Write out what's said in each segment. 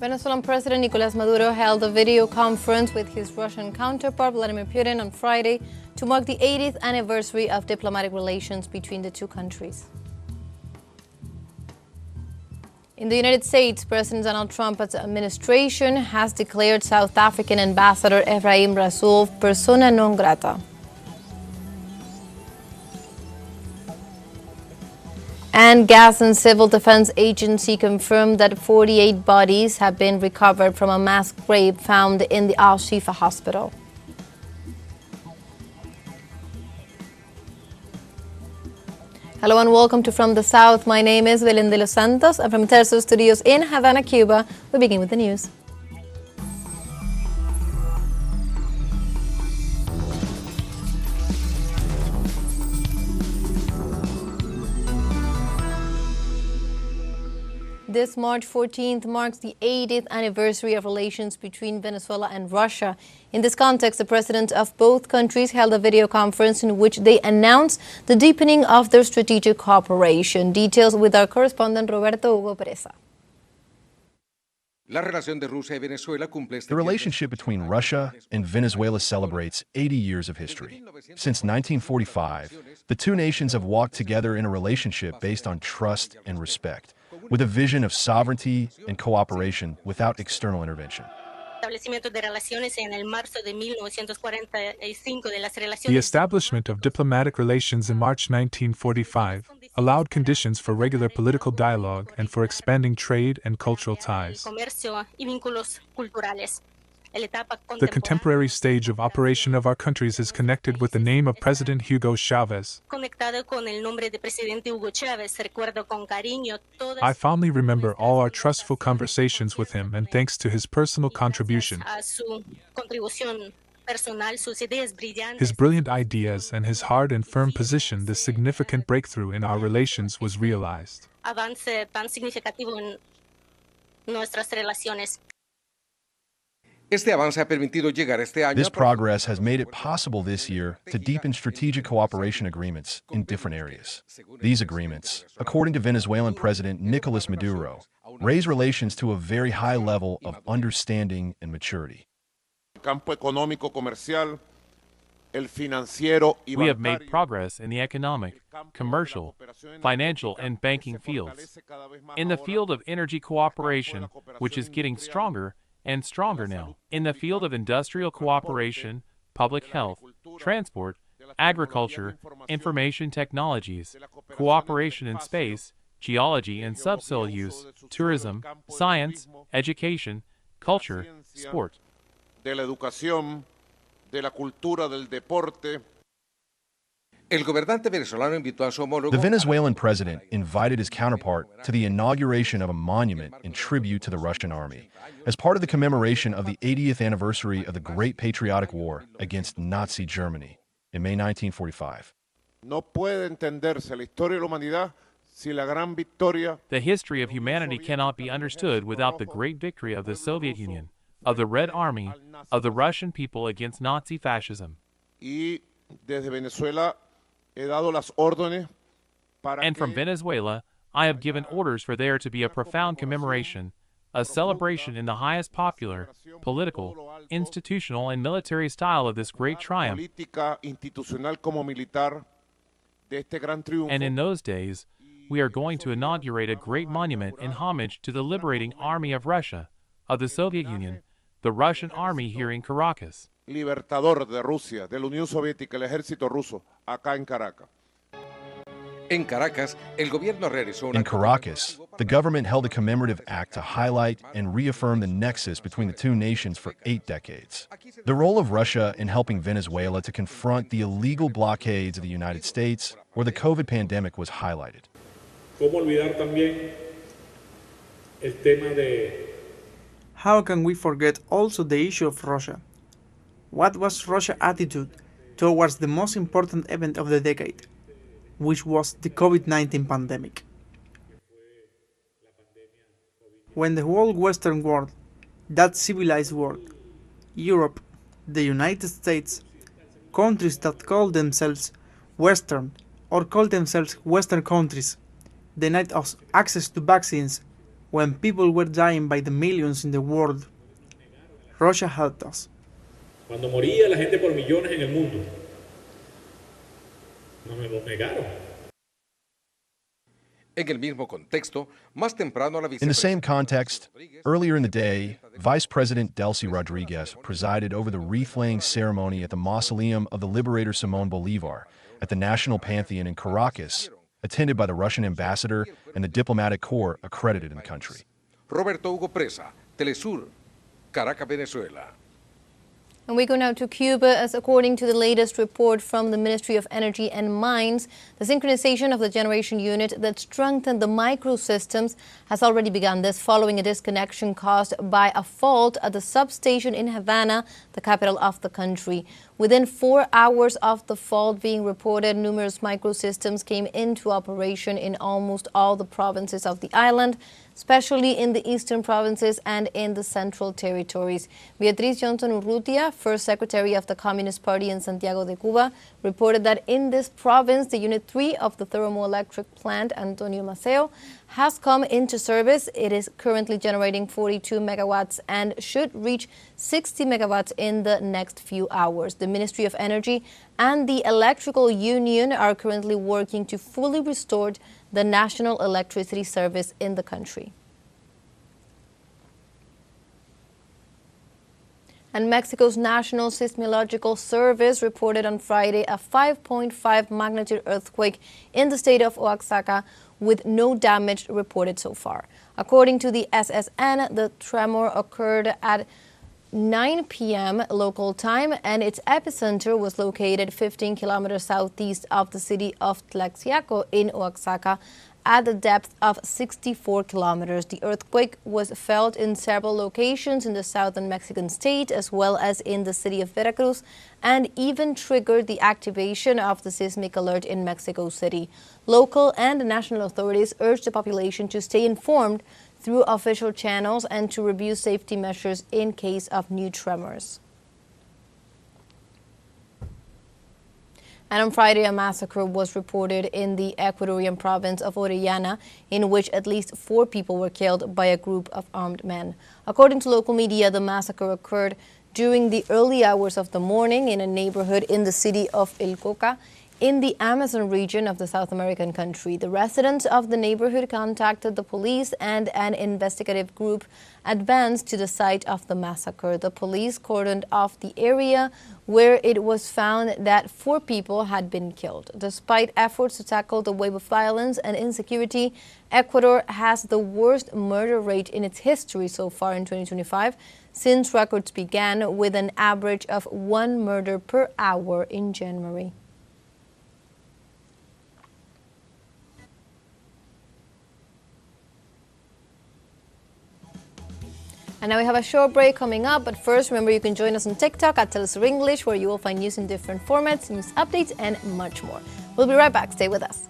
Venezuelan President Nicolás Maduro held a video conference with his Russian counterpart Vladimir Putin on Friday to mark the 80th anniversary of diplomatic relations between the two countries. In the United States, President Donald Trump's administration has declared South African Ambassador Ephraim Rasool persona non grata. And Gas and Civil Defense Agency confirmed that 48 bodies have been recovered from a mass grave found in the Al-Shifa hospital. Hello and welcome to From the South. My name is Belén de los Santos, and from teleSUR Studios in Havana, Cuba, we begin with the news. This March 14th marks the 80th anniversary of relations between Venezuela and Russia. In this context, the presidents of both countries held a video conference in which they announced the deepening of their strategic cooperation. Details with our correspondent Roberto Hugo Presa. The relationship between Russia and Venezuela celebrates 80 years of history. Since 1945, the two nations have walked together in a relationship based on trust and respect, with a vision of sovereignty and cooperation without external intervention. The establishment of diplomatic relations in March 1945 allowed conditions for regular political dialogue and for expanding trade and cultural ties. The contemporary stage of operation of our countries is connected with the name of President Hugo Chavez. I fondly remember all our trustful conversations with him, and thanks to his personal contribution, his brilliant ideas and his hard and firm position, this significant breakthrough in our relations was realized. This progress has made it possible this year to deepen strategic cooperation agreements in different areas. These agreements, according to Venezuelan President Nicolás Maduro, raise relations to a very high level of understanding and maturity. We have made progress in the economic, commercial, financial, and banking fields. In the field of energy cooperation, which is getting stronger and stronger now. In the field of industrial cooperation, public health, transport, agriculture, information technologies, cooperation in space, geology and subsoil use, tourism, science, education, culture, sport. The Venezuelan president invited his counterpart to the inauguration of a monument in tribute to the Russian army, as part of the commemoration of the 80th anniversary of the Great Patriotic War against Nazi Germany in May 1945. The history of humanity cannot be understood without the great victory of the Soviet Union, of the Red Army, of the Russian people against Nazi fascism. And from Venezuela, I have given orders for there to be a profound commemoration, a celebration in the highest popular, political, institutional, and military style of this great triumph. And in those days, we are going to inaugurate a great monument in homage to the liberating army of Russia, of the Soviet Union, the Russian army here in Caracas. Libertador de Rusia, de la Unión Soviética, el ejército ruso, acá en Caracas. In Caracas, the government held a commemorative act to highlight and reaffirm the nexus between the two nations for 8 decades. The role of Russia in helping Venezuela to confront the illegal blockades of the United States or the COVID pandemic was highlighted. How can we forget also the issue of Russia? What was Russia's attitude towards the most important event of the decade, which was the COVID-19 pandemic? When the whole Western world, that civilized world, Europe, the United States, countries that call themselves Western or call themselves Western countries, denied us access to vaccines, when people were dying by the millions in the world. Russia helped us. Cuando moría la gente por millones en el mundo, no me lo negaron. In the same context, earlier in the day, Vice President Delcy Rodriguez presided over the wreath-laying ceremony at the Mausoleum of the Liberator Simón Bolívar at the National Pantheon in Caracas, attended by the Russian ambassador and the diplomatic corps accredited in the country. Roberto Hugo Presa, teleSUR, Caracas, Venezuela. And we go now to Cuba, as according to the latest report from the Ministry of Energy and Mines, the synchronization of the generation unit that strengthened the microsystems has already begun, this following a disconnection caused by a fault at the substation in Havana, the capital of the country. Within 4 hours of the fault being reported, numerous microsystems came into operation in almost all the provinces of the island, especially in the eastern provinces and in the central territories. Beatriz Johnson Urrutia, first secretary of the Communist Party in Santiago de Cuba, reported that in this province, the Unit 3 of the thermoelectric plant, Antonio Maceo, has come into service. It is currently generating 42 megawatts and should reach 60 megawatts in the next few hours. The Ministry of Energy and the Electrical Union are currently working to fully restore the national electricity service in the country. And Mexico's National Seismological Service reported on Friday a 5.5 magnitude earthquake in the state of Oaxaca, with no damage reported so far. According to the SSN, the tremor occurred at 9 p.m. local time, and its epicenter was located 15 kilometers southeast of the city of Tlaxiaco in Oaxaca at the depth of 64 kilometers. The earthquake was felt in several locations in the southern Mexican state, as well as in the city of Veracruz, and even triggered the activation of the seismic alert in Mexico City. Local and national authorities urged the population to stay informed through official channels and to review safety measures in case of new tremors. And on Friday, a massacre was reported in the Ecuadorian province of Orellana, in which at least 4 people were killed by a group of armed men. According to local media, the massacre occurred during the early hours of the morning in a neighborhood in the city of El Coca, in the Amazon region of the South American country. The residents of the neighborhood contacted the police, and an investigative group advanced to the site of the massacre. The police cordoned off the area, where it was found that 4 people had been killed. Despite efforts to tackle the wave of violence and insecurity, Ecuador has the worst murder rate in its history so far in 2025, since records began, with an average of 1 murder per hour in January. And now we have a short break coming up, but first, remember you can join us on TikTok at teleSUR English, where you will find news in different formats, news updates, and much more. We'll be right back. Stay with us.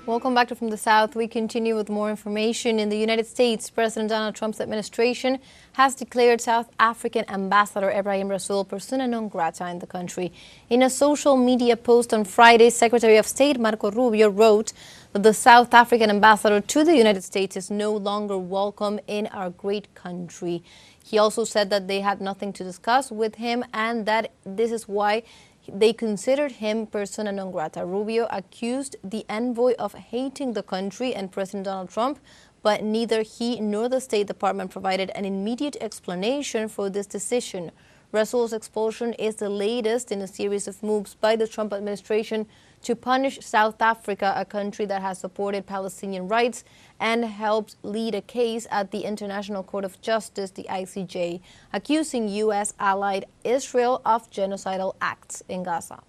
Welcome back to From the South. We continue with more information. In the United States, President Donald Trump's administration has declared South African Ambassador Ebrahim Rasool persona non grata in the country. In a social media post on Friday, Secretary of State Marco Rubio wrote that the South African ambassador to the United States is no longer welcome in our great country. He also said that they had nothing to discuss with him and that this is why they considered him persona non grata. Rubio accused the envoy of hating the country and President Donald Trump, but neither he nor the State Department provided an immediate explanation for this decision. Rasool's expulsion is the latest in a series of moves by the Trump administration to punish South Africa, a country that has supported Palestinian rights and helped lead a case at the International Court of Justice, the ICJ, accusing U.S. allied Israel of genocidal acts in Gaza.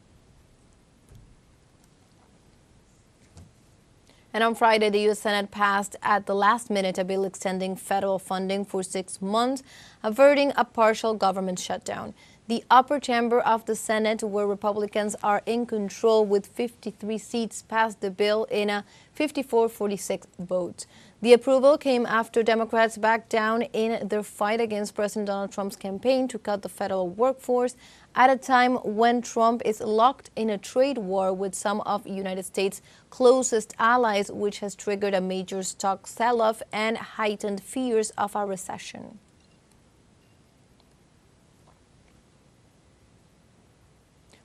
And on Friday, the U.S. Senate passed at the last minute a bill extending federal funding for 6 months, averting a partial government shutdown. The upper chamber of the Senate, where Republicans are in control with 53 seats, passed the bill in a 54-46 vote. The approval came after Democrats backed down in their fight against President Donald Trump's campaign to cut the federal workforce at a time when Trump is locked in a trade war with some of the United States' closest allies, which has triggered a major stock sell-off and heightened fears of a recession.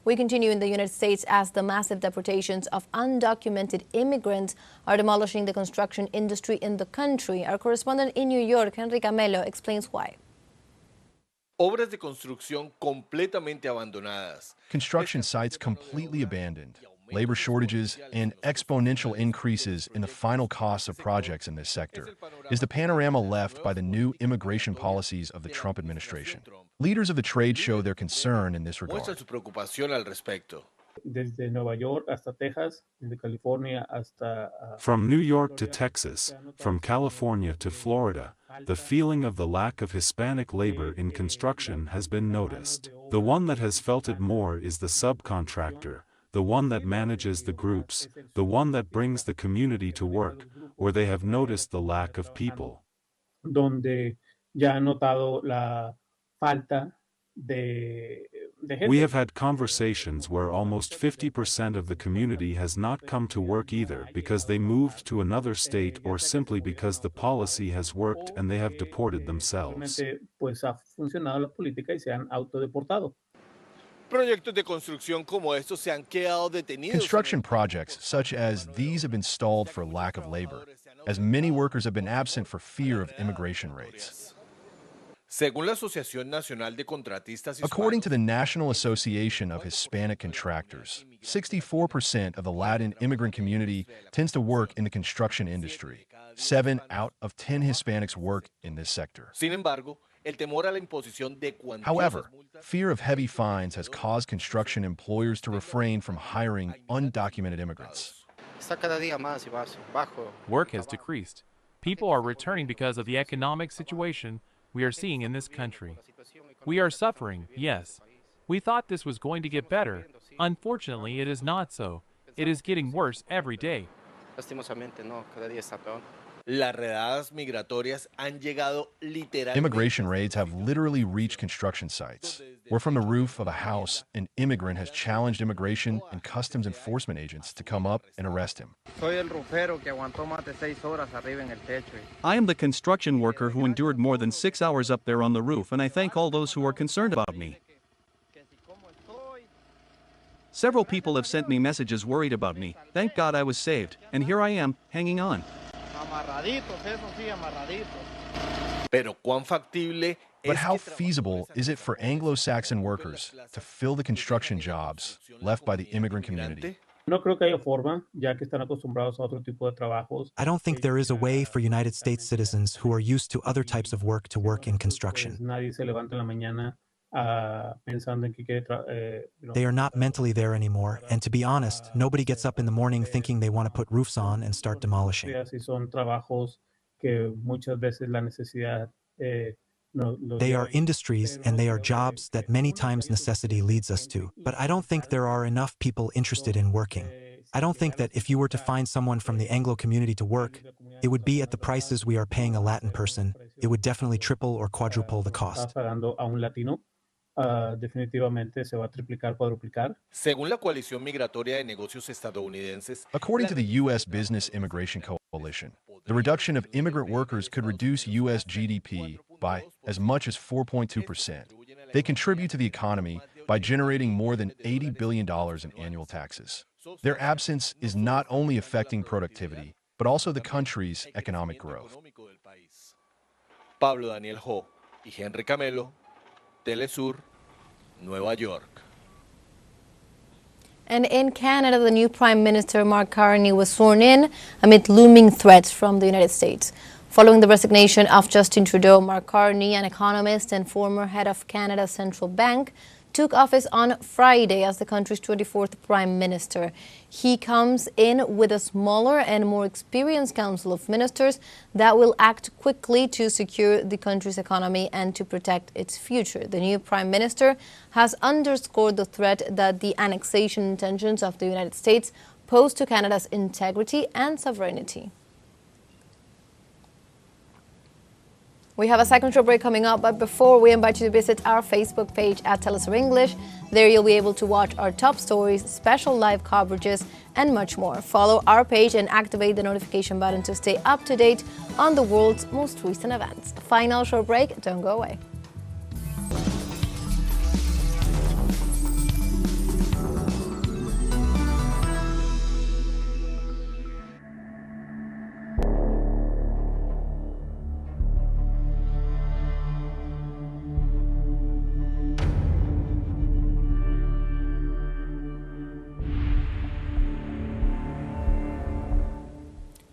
We continue in the United States as the massive deportations of undocumented immigrants are demolishing the construction industry in the country. Our correspondent in New York, Henry Camelo, explains why. Obras de construcción completamente abandonadas. Construction sites completely abandoned, labor shortages, and exponential increases in the final costs of projects in this sector is the panorama left by the new immigration policies of the Trump administration. Leaders of the trade show their concern in this regard. From New York to Texas, from California to Florida, the feeling of the lack of Hispanic labor in construction has been noticed. The one that has felt it more is the subcontractor, the one that manages the groups, the one that brings the community to work, where they have noticed the lack of people. We have had conversations where almost 50% of the community has not come to work either because they moved to another state or simply because the policy has worked and they have deported themselves. Construction projects such as these have been stalled for lack of labor, as many workers have been absent for fear of immigration rates. According to the National Association of Hispanic Contractors, 64% of the Latin immigrant community tends to work in the construction industry. 7 out of 10 Hispanics work in this sector. However, fear of heavy fines has caused construction employers to refrain from hiring undocumented immigrants. Work has decreased. People are returning because of the economic situation we are seeing in this country. We are suffering, yes. We thought this was going to get better. Unfortunately, it is not so. It is getting worse every day. Immigration raids have literally reached construction sites, where from the roof of a house, an immigrant has challenged immigration and customs enforcement agents to come up and arrest him. I am the construction worker who endured more than 6 hours up there on the roof, and I thank all those who are concerned about me. Several people have sent me messages worried about me. Thank God I was saved, and here I am, hanging on. But how feasible is it for Anglo-Saxon workers to fill the construction jobs left by the immigrant community? I don't think there is a way for United States citizens who are used to other types of work to work in construction. They are not mentally there anymore, and to be honest, nobody gets up in the morning thinking they want to put roofs on and start demolishing. They are industries and they are jobs that many times necessity leads us to, but I don't think there are enough people interested in working. I don't think that if you were to find someone from the Anglo community to work, it would be at the prices we are paying a Latin person. It would definitely triple or quadruple the cost. According to the U.S. Business Immigration Coalition, the reduction of immigrant workers could reduce U.S. GDP by as much as 4.2%. They contribute to the economy by generating more than $80 billion in annual taxes. Their absence is not only affecting productivity, but also the country's economic growth. Pablo Daniel Ho y Henry Camelo, teleSUR, Nueva York. And in Canada, the new Prime Minister Mark Carney was sworn in amid looming threats from the United States. Following the resignation of Justin Trudeau, Mark Carney, an economist and former head of Canada's central bank, took office on Friday as the country's 24th Prime Minister. He comes in with a smaller and more experienced council of ministers that will act quickly to secure the country's economy and to protect its future. The new Prime Minister has underscored the threat that the annexation intentions of the United States pose to Canada's integrity and sovereignty. We have a second short break coming up, but before, we invite you to visit our Facebook page at teleSUR English. There you'll be able to watch our top stories, special live coverages, and much more. Follow our page and activate the notification button to stay up to date on the world's most recent events. Final short break, don't go away.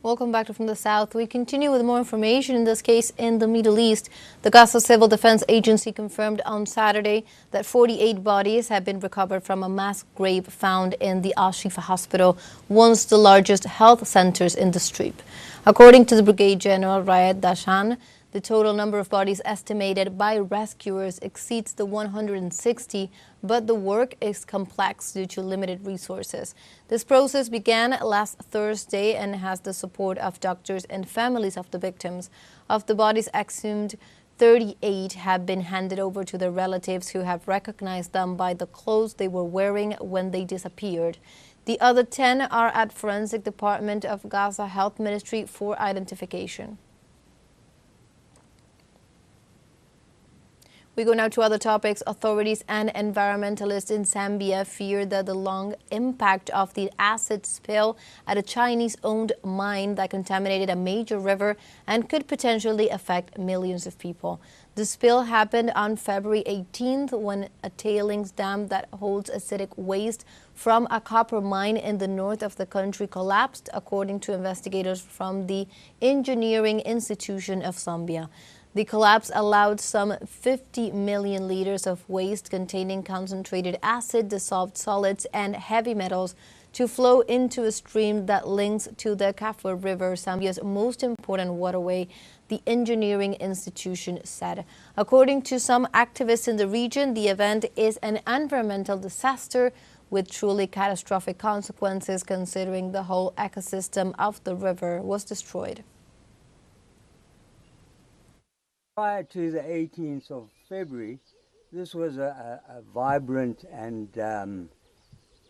Welcome back to From the South. We continue with more information, in this case in the Middle East. The Gaza Civil Defense Agency confirmed on Saturday that 48 bodies have been recovered from a mass grave found in the Al-Shifa hospital, once the largest health centers in the Strip. According to the Brigadier General Raed Dashan, the total number of bodies estimated by rescuers exceeds the 160, but the work is complex due to limited resources. This process began last Thursday and has the support of doctors and families of the victims. Of the bodies exhumed, 38 have been handed over to their relatives, who have recognized them by the clothes they were wearing when they disappeared. The other 10 are at Forensic Department of Gaza Health Ministry for identification. We go now to other topics. Authorities and environmentalists in Zambia fear that the long impact of the acid spill at a Chinese-owned mine that contaminated a major river and could potentially affect millions of people. The spill happened on February 18th when a tailings dam that holds acidic waste from a copper mine in the north of the country collapsed, according to investigators from the Engineering Institution of Zambia. The collapse allowed some 50 million liters of waste containing concentrated acid, dissolved solids, and heavy metals to flow into a stream that links to the Kafue River, Zambia's most important waterway, the Engineering Institution said. According to some activists in the region, the event is an environmental disaster with truly catastrophic consequences, considering the whole ecosystem of the river was destroyed. Prior to the 18th of February, this was a vibrant and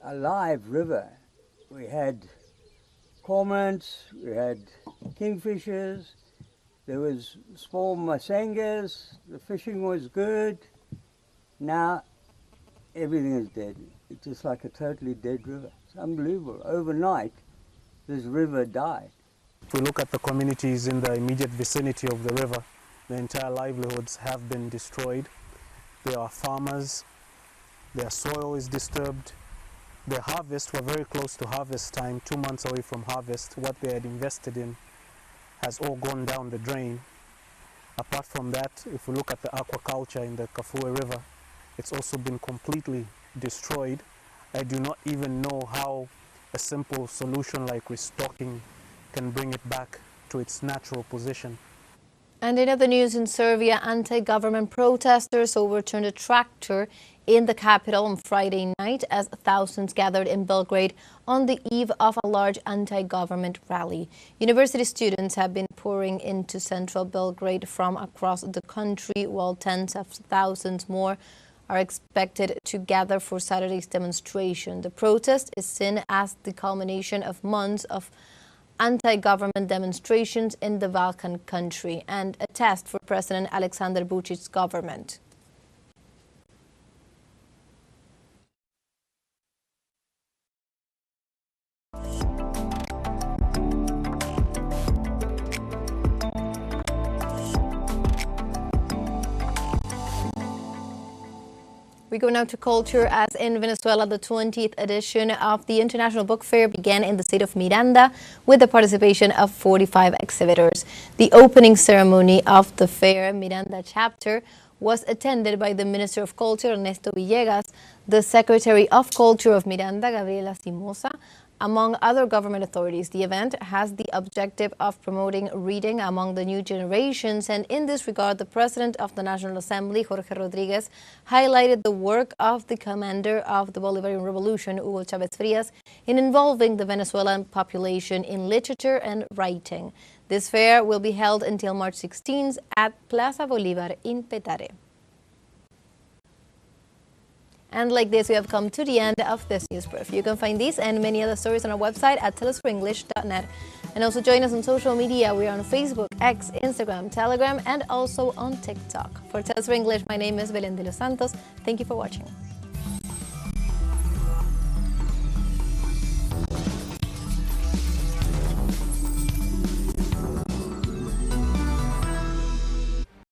alive river. We had cormorants, we had kingfishers, there was small masangas, the fishing was good. Now everything is dead. It's just like a totally dead river. It's unbelievable. Overnight, this river died. If we look at the communities in the immediate vicinity of the river, the entire livelihoods have been destroyed. There are farmers, their soil is disturbed, their harvest, were very close to harvest time, 2 months away from harvest. What they had invested in has all gone down the drain. Apart from that, if we look at the aquaculture in the Kafue River, it's also been completely destroyed. I do not even know how a simple solution like restocking can bring it back to its natural position. And in other news, in Serbia, anti-government protesters overturned a tractor in the capital on Friday night as thousands gathered in Belgrade on the eve of a large anti-government rally. University students have been pouring into central Belgrade from across the country, while tens of thousands more are expected to gather for Saturday's demonstration. The protest is seen as the culmination of months of anti-government demonstrations in the Balkan country and a test for President Aleksandar Vučić's government. We go now to culture, as in Venezuela, the 20th edition of the International Book Fair began in the state of Miranda with the participation of 45 exhibitors. The opening ceremony of the fair, Miranda chapter, was attended by the Minister of Culture, Ernesto Villegas, the Secretary of Culture of Miranda, Gabriela Simosa, among other government authorities. The event has the objective of promoting reading among the new generations, and in this regard, the President of the National Assembly, Jorge Rodriguez, highlighted the work of the commander of the Bolivarian Revolution, Hugo Chavez Frias, in involving the Venezuelan population in literature and writing. This fair will be held until March 16th at Plaza Bolívar in Petare. And like this, we have come to the end of this news brief. You can find these and many other stories on our website at telesurenglish.net. And also join us on social media. We are on Facebook, X, Instagram, Telegram, and also on TikTok. For TeleSUR English, my name is Belén de los Santos. Thank you for watching.